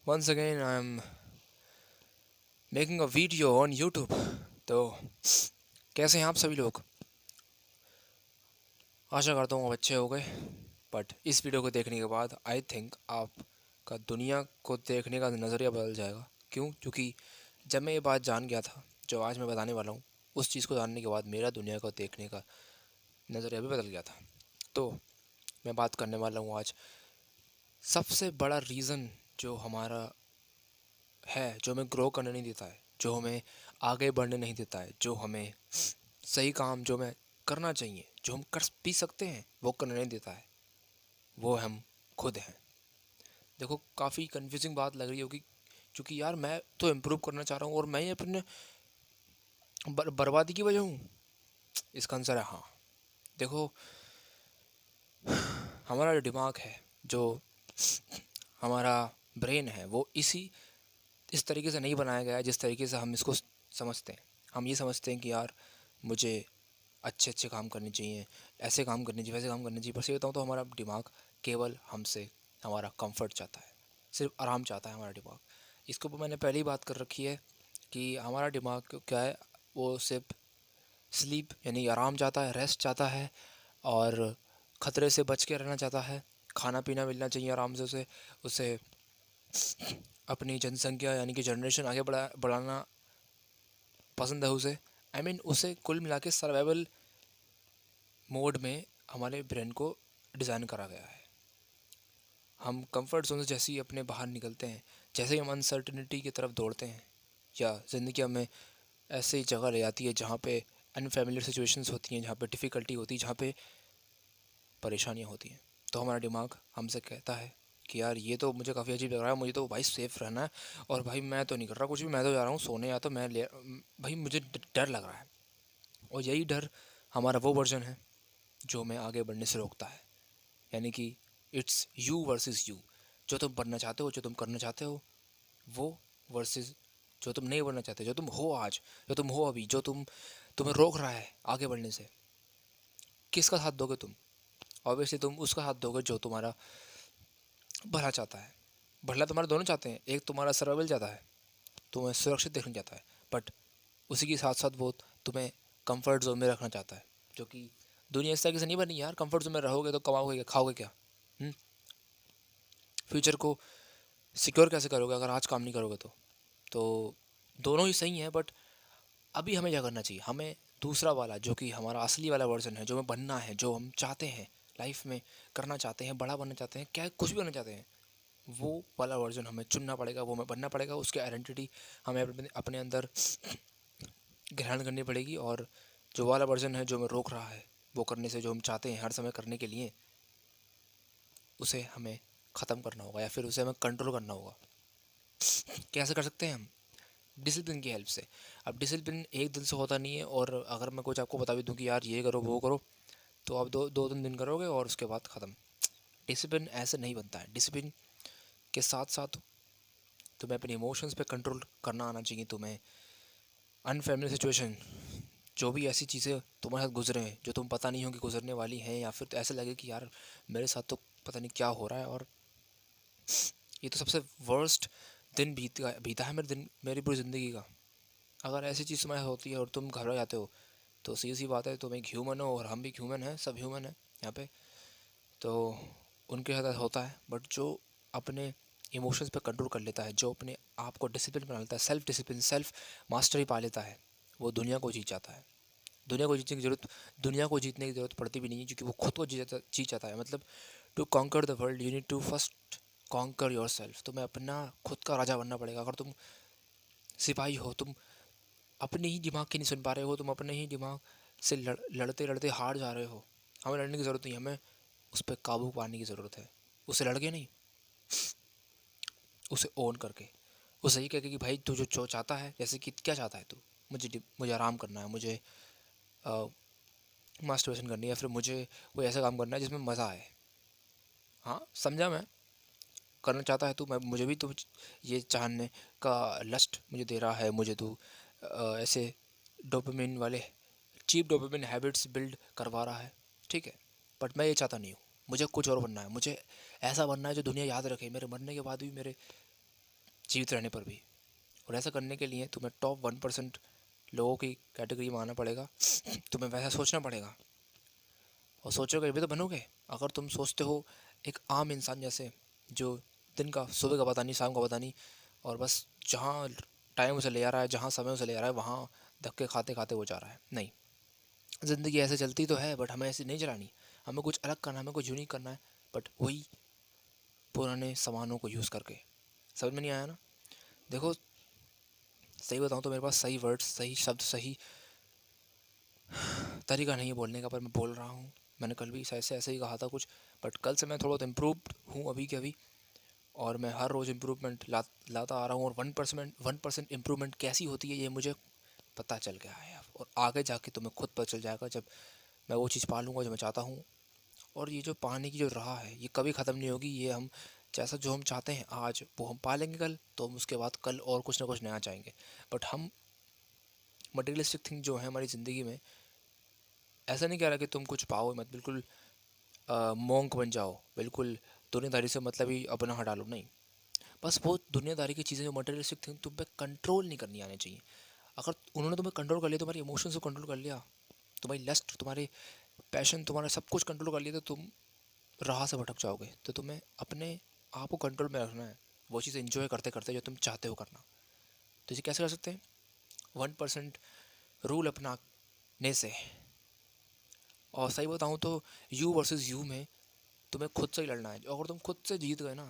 Once again, I'm making a video on YouTube. तो कैसे हैं आप सभी लोग? आशा करता हूँ आप अच्छे हो गए। बट इस वीडियो को देखने के बाद आई थिंक आपका दुनिया को देखने का नज़रिया बदल जाएगा। क्यों? क्योंकि जब मैं ये बात जान गया था जो आज मैं बताने वाला हूँ, उस चीज़ को जानने के बाद मेरा दुनिया को देखने का नज़रिया भी बदल गया था। तो मैं बात करने वाला हूँ आज सबसे बड़ा रीज़न जो हमारा है, जो हमें ग्रो करने नहीं देता है, जो हमें आगे बढ़ने नहीं देता है, जो हमें सही काम जो हमें करना चाहिए, जो हम कर भी सकते हैं, वो करने नहीं देता है, वो हम खुद हैं। देखो, काफ़ी कंफ्यूजिंग बात लग रही होगी क्योंकि यार मैं तो इम्प्रूव करना चाह रहा हूँ और मैं ही अपने बर्बादी की वजह हूँ। इसका आंसर है हाँ। देखो, हमारा जो दिमाग है, जो हमारा ब्रेन है, वो इस तरीके से नहीं बनाया गया है जिस तरीके से हम इसको समझते हैं। हम ये समझते हैं कि यार मुझे अच्छे अच्छे काम करने चाहिए, ऐसे काम करने चाहिए, वैसे काम करने चाहिए। पर सही बताऊँ तो हमारा दिमाग केवल हमसे हमारा कंफर्ट चाहता है, सिर्फ आराम चाहता है हमारा दिमाग। इसके ऊपर मैंने पहले ही बात कर रखी है कि हमारा दिमाग क्या है, वो सिर्फ स्लीप यानी आराम चाहता है, रेस्ट चाहता है और ख़तरे से बच के रहना चाहता है। खाना पीना मिलना चाहिए आराम से उसे उसे अपनी जनसंख्या यानी कि जनरेशन आगे बढ़ाना पसंद है उसे। उसे कुल मिला के सर्वाइवल मोड में हमारे ब्रेन को डिज़ाइन करा गया है। हम कंफर्ट जोन से जैसे ही अपने बाहर निकलते हैं, जैसे ही हम अनसर्टिनिटी की तरफ दौड़ते हैं, या ज़िंदगी हमें ऐसी जगह ले जाती है जहाँ पे अनफेमिलियर सिचुएशंस होती हैं, जहाँ पे डिफ़िकल्टी होती है, जहाँ पे परेशानियाँ होती हैं, तो हमारा दिमाग हमसे कहता है कि यार ये तो मुझे काफ़ी अजीब लग रहा है, मुझे तो भाई सेफ़ रहना है और भाई मैं तो नहीं कर रहा कुछ भी, मैं तो जा रहा हूँ सोने, या तो भाई मुझे डर लग रहा है। और यही डर हमारा वो वर्जन है जो हमें आगे बढ़ने से रोकता है। यानी कि इट्स यू वर्सेस यू। जो तुम बनना चाहते हो, जो तुम करना चाहते हो, वो वर्सेस जो तुम नहीं बनना चाहते, जो तुम हो आज, जो तुम हो अभी, जो तुम्हें रोक रहा है आगे बढ़ने से। किसका साथ दोगे तुम? ऑब्वियसली तुम उसका साथ दोगे जो तुम्हारा भला चाहता है। भला तुम्हारा दोनों चाहते हैं, एक तुम्हारा सर्वाइवल चाहता है, तुम्हें सुरक्षित देखना चाहता है, बट उसी के साथ साथ वो तुम्हें कंफर्ट जोन में रखना चाहता है। जो कि दुनिया इस तरीके से नहीं बनी यार, कंफर्ट जोन में रहोगे तो कमाओगे क्या, खाओगे क्या? फ्यूचर को सिक्योर कैसे करोगे अगर आज काम नहीं करोगे तो दोनों ही सही हैं, बट अभी हमें क्या करना चाहिए? हमें दूसरा वाला जो कि हमारा असली वाला वर्जन है, जो हमें बनना है, जो हम चाहते हैं लाइफ में करना चाहते हैं, बड़ा बनना चाहते हैं, क्या कुछ भी बनना चाहते हैं, वो वाला वर्जन हमें चुनना पड़ेगा, वो हमें बनना पड़ेगा। उसकी आइडेंटिटी हमें अपने अंदर ग्रहण करनी पड़ेगी। और जो वाला वर्जन है जो हमें रोक रहा है वो करने से, जो हम चाहते हैं हर समय करने के लिए, उसे हमें ख़त्म करना होगा या फिर उसे हमें कंट्रोल करना होगा। कैसे कर सकते हैं हम? डिसिप्लिन की हेल्प से। अब डिसिप्लिन एक दिन से होता नहीं है, और अगर मैं कुछ आपको बता भी दूँ कि यार ये करो वो करो, तो आप दो तीन दिन करोगे और उसके बाद ख़त्म। डिसिप्लिन ऐसे नहीं बनता है। डिसिप्लिन के साथ साथ तुम्हें अपने इमोशंस पे कंट्रोल करना आना चाहिए। तुम्हें अनफेमिलियर सिचुएशन, जो भी ऐसी चीज़ें तुम्हारे साथ गुजरे हैं जो तुम पता नहीं हो कि गुजरने वाली हैं, या फिर तो ऐसे लगे कि यार मेरे साथ तो पता नहीं क्या हो रहा है, और ये तो सबसे वर्स्ट दिन बीता है मेरी पूरी ज़िंदगी का। अगर ऐसी चीज़ तुम्हारे साथ होती है और तुम घबरा जाते हो, तो सीधी सी बात है, तुम एक ह्यूमन हो और हम भी ह्यूमन हैं, सब ह्यूमन हैं यहाँ पे। तो उनके साथ ऐसा होता है। बट जो अपने इमोशंस पे कंट्रोल कर लेता है, जो अपने आप को डिसिप्लिन बना लेता है, सेल्फ डिसिप्लिन, सेल्फ मास्टरी पा लेता है, वो दुनिया को जीत जाता है। दुनिया को जीतने की ज़रूरत पड़ती भी नहीं है, क्योंकि वो खुद को जीत जाता है। मतलब to conquer the world you need to first conquer yourself. तुम्हें अपना खुद का राजा बनना पड़ेगा। अगर तुम सिपाही हो, तुम अपने ही दिमाग की नहीं सुन पा रहे हो, तुम अपने ही दिमाग से लड़ते लड़ते हार जा रहे हो, हमें लड़ने की ज़रूरत नहीं, हमें उस पर काबू पाने की ज़रूरत है। उसे लड़के नहीं, उसे ओन करके, उसे ही कह के कि भाई तू जो चाहता है, जैसे कि क्या चाहता है तू, मुझे आराम करना है, मुझे मास्टरबेशन करनी है, या फिर मुझे कोई ऐसा काम करना है जिसमें मज़ा आए। हाँ, समझा मैं। करना चाहता है तू, मैं मुझे भी तू ये चाहने का लस्ट मुझे दे रहा है, मुझे तू ऐसे डोपामिन वाले चीप डोपामिन हैबिट्स बिल्ड करवा रहा है, ठीक है। बट मैं ये चाहता नहीं हूँ। मुझे कुछ और बनना है। मुझे ऐसा बनना है जो दुनिया याद रखे, मेरे मरने के बाद भी मेरे जीवित रहने पर भी। और ऐसा करने के लिए तुम्हें टॉप 1% लोगों की कैटेगरी में आना पड़ेगा। तुम्हें वैसा सोचना पड़ेगा, और सोचोगे भी तो बनोगे। अगर तुम सोचते हो एक आम इंसान जैसे, जो दिन का सुबह का पता नहीं शाम का पता नहीं, और बस जहाँ टाइम उसे ले आ रहा है, जहाँ समय उसे ले आ रहा है, वहाँ धक्के खाते खाते वो जा रहा है। नहीं, ज़िंदगी ऐसे चलती तो है, बट हमें ऐसे नहीं चलानी। हमें कुछ अलग करना है, हमें कुछ यूनिक करना है, बट वही पुराने सामानों को यूज़ करके। समझ में नहीं आया ना? देखो, सही बताऊँ तो मेरे पास सही वर्ड्स, सही शब्द, सही तरीका नहीं है बोलने का, पर मैं बोल रहा हूँ। मैंने कल भी ऐसे ही कहा था कुछ, बट कल से मैं थोड़ा बहुत इम्प्रूव्ड हूँ अभी के अभी, और मैं हर रोज़ इम्प्रूवमेंट लाता आ रहा हूँ। और 1% इम्प्रूवमेंट कैसी होती है ये मुझे पता चल गया है अब, और आगे जाके तुम्हें खुद पता चल जाएगा जब मैं वो चीज़ पा लूँगा जो मैं चाहता हूँ। और ये जो पाने की जो राह है ये कभी ख़त्म नहीं होगी। ये हम जैसा जो हम चाहते हैं आज वो हम पा लेंगे कल, तो हम उसके बाद कल और कुछ ना कुछ नया चाहेंगे। बट हम मटेरियलिस्टिक थिंग जो है हमारी ज़िंदगी में, ऐसा नहीं कह रहा कि तुम कुछ पाओ मत, बिल्कुल मोंक बन जाओ, बिल्कुल दुनियादारी से मतलब ही अपना हटा लो, नहीं। बस वो दुनियादारी की चीज़ें जो मटेरियलिस्टिक थिंग तुम पे कंट्रोल नहीं करनी आनी चाहिए। अगर उन्होंने तुम्हें कंट्रोल कर लिया, तुम्हारे इमोशंस को कंट्रोल कर लिया, तुम्हारी लस्ट, तुम्हारे पैशन, तुम्हारा सब कुछ कंट्रोल कर लिया, तो तुम राह से भटक जाओगे। तो तुम्हें अपने आप को कंट्रोल में रखना है, वो चीज़ एंजॉय करते करते जो तुम चाहते हो करना। तो इसे कैसे कर सकते हैं? 1% रूल अपनाने से। और सही बताऊँ तो यू वर्सेस यू में तुम्हें खुद से ही लड़ना है। अगर तुम खुद से जीत गए ना,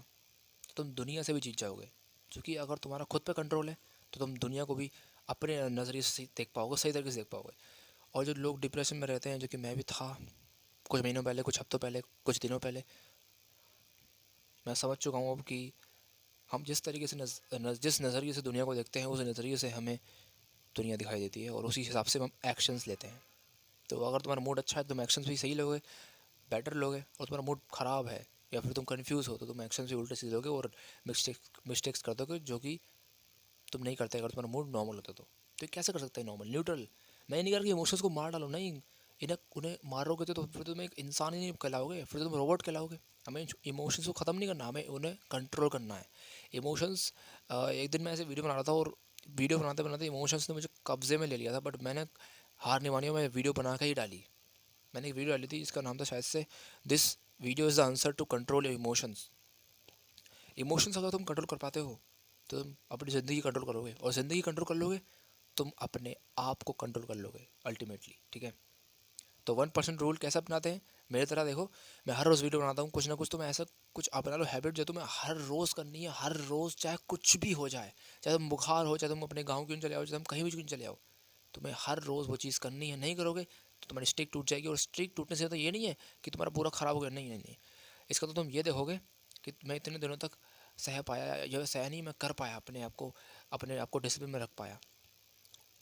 तो तुम दुनिया से भी जीत जाओगे। क्योंकि अगर तुम्हारा खुद पे कंट्रोल है, तो तुम दुनिया को भी अपने नज़रिए से देख पाओगे, सही तरीके से देख पाओगे। और जो लोग डिप्रेशन में रहते हैं, जो कि मैं भी था कुछ महीनों पहले, कुछ हफ्तों पहले, कुछ दिनों पहले, मैं समझ चुका हूँ अब कि हम जिस तरीके से जिस नज़रिए से दुनिया को देखते हैं, उस नज़रिए से हमें दुनिया दिखाई देती है, और उसी हिसाब से हम एक्शंस लेते हैं। तो अगर तुम्हारा मूड अच्छा है तो तुम एक्शंस भी सही लोगे, बेटर लोगे। और तुम्हारा मूड ख़राब है या फिर तुम कंफ्यूज हो, तो तुम एक्शंस भी उल्टे सीधे लोगे और मिस्टेक्स कर दोगे, जो कि तुम नहीं करते अगर तुम्हारा मूड नॉर्मल होता तो ये कैसे कर सकते हैं नॉर्मल, न्यूट्रल? मैं नहीं कर कि इमोशंस को मार डालो, नहीं। उन्हें मारोगे तो फिर तुम एक इंसान ही नहीं कहलाओगे, फिर तुम रोबोट कहलाओगे। हमें इमोशंस को ख़त्म नहीं करना, हमें उन्हें कंट्रोल करना है। इमोशंस, एक दिन मैं ऐसे वीडियो बना रहा था, और वीडियो बनाते बनाते इमोशंस ने मुझे कब्जे में ले लिया था, बट मैंने हार नहीं मानी, मैं वीडियो बना के ही डाली। मैंने एक वीडियो डाली थी, इसका नाम था शायद से this video is the answer to control your emotions. Emotions अगर तुम कंट्रोल कर पाते हो, तो तुम अपनी ज़िंदगी कंट्रोल करोगे, और ज़िंदगी कंट्रोल कर लोगे, तुम अपने आप को कंट्रोल कर लोगे अल्टीमेटली। ठीक है? तो 1% रूल कैसे अपनाते हैं? मेरी तरह देखो, मैं हर रोज़ वीडियो बनाता हूँ, कुछ ना कुछ तो मैं ऐसा कुछ अपना लो हैबिट जो तुम्हें हर रोज़ करनी है। हर रोज़, चाहे कुछ भी हो जाए, चाहे तुम बुखार हो, चाहे तुम अपने गाँव क्यों चले आओ, चाहे तुम कहीं भी क्यों चले आओ, तुम्हें हर रोज़ वो चीज़ करनी है। नहीं करोगे तो तुम्हारी स्ट्रिक टूट जाएगी। और स्ट्रिक टूटने से तो ये नहीं है कि तुम्हारा पूरा ख़राब हो गया, नहीं नहीं नहीं। इसका तो तुम ये देखोगे कि मैं इतने दिनों तक सह पाया, या सह नहीं, मैं कर पाया, अपने आप को डिसिप्लिन में रख पाया।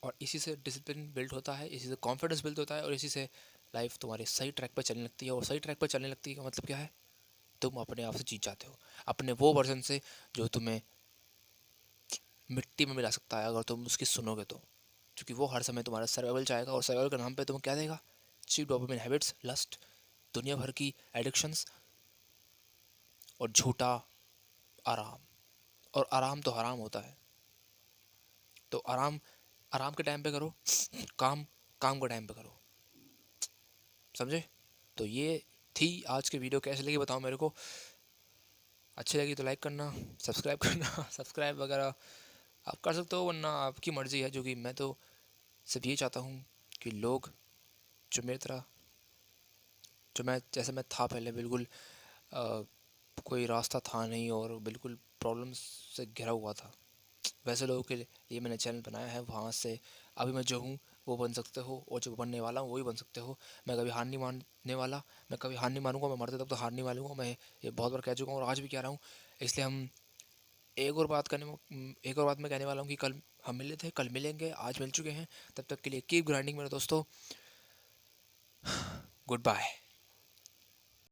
और इसी से डिसिप्लिन बिल्ड होता है, इसी से कॉन्फिडेंस बिल्ड होता है, और इसी से लाइफ तुम्हारी सही ट्रैक पर चलने लगती है। और सही ट्रैक पर चलने लगती है का मतलब क्या है? तुम अपने आप से जीत जाते हो, अपने वो वर्जन से जो तुम्हें मिट्टी में मिला सकता है अगर तुम उसकी सुनोगे तो। क्योंकि वो हर समय तुम्हारा सर्वाइवल चाहेगा, और सर्वाइवल के नाम पे तुम्हें क्या देगा? चीप डोपामिन हैबिट्स, लस्ट, दुनिया भर की एडिक्शंस, और झूठा आराम। और आराम तो हराम होता है। तो आराम आराम के टाइम पे करो, काम काम के टाइम पे करो। समझे? तो ये थी आज की वीडियो। कैसी लगी बताओ मेरे को। अच्छी लगी तो लाइक करना, सब्सक्राइब करना सब्सक्राइब वगैरह आप कर सकते हो, वरना आपकी मर्ज़ी है। जो कि मैं तो सिर्फ ये चाहता हूँ कि लोग जो मेरी तरह, जो मैं जैसे मैं था पहले, बिल्कुल कोई रास्ता था नहीं और बिल्कुल प्रॉब्लम्स से घिरा हुआ था, वैसे लोगों के लिए मैंने चैनल बनाया है। वहाँ से अभी मैं जो हूँ वो बन सकते हो, और जो बनने वाला हूँ वही बन सकते हो। मैं कभी हार नहीं मानने वाला, मैं कभी हार नहीं मानूंगा, मैं मरते तक तो हार नहीं मानूंगा। मैं ये बहुत बार कह चुका हूँ और आज भी कह रहा हूँ। इसलिए हम एक और बात मैं कहने वाला हूँ कि कल हम मिले थे, कल मिलेंगे, आज मिल चुके हैं। तब तक के लिए कीप ग्राइंडिंग मेरे दोस्तों। Good bye.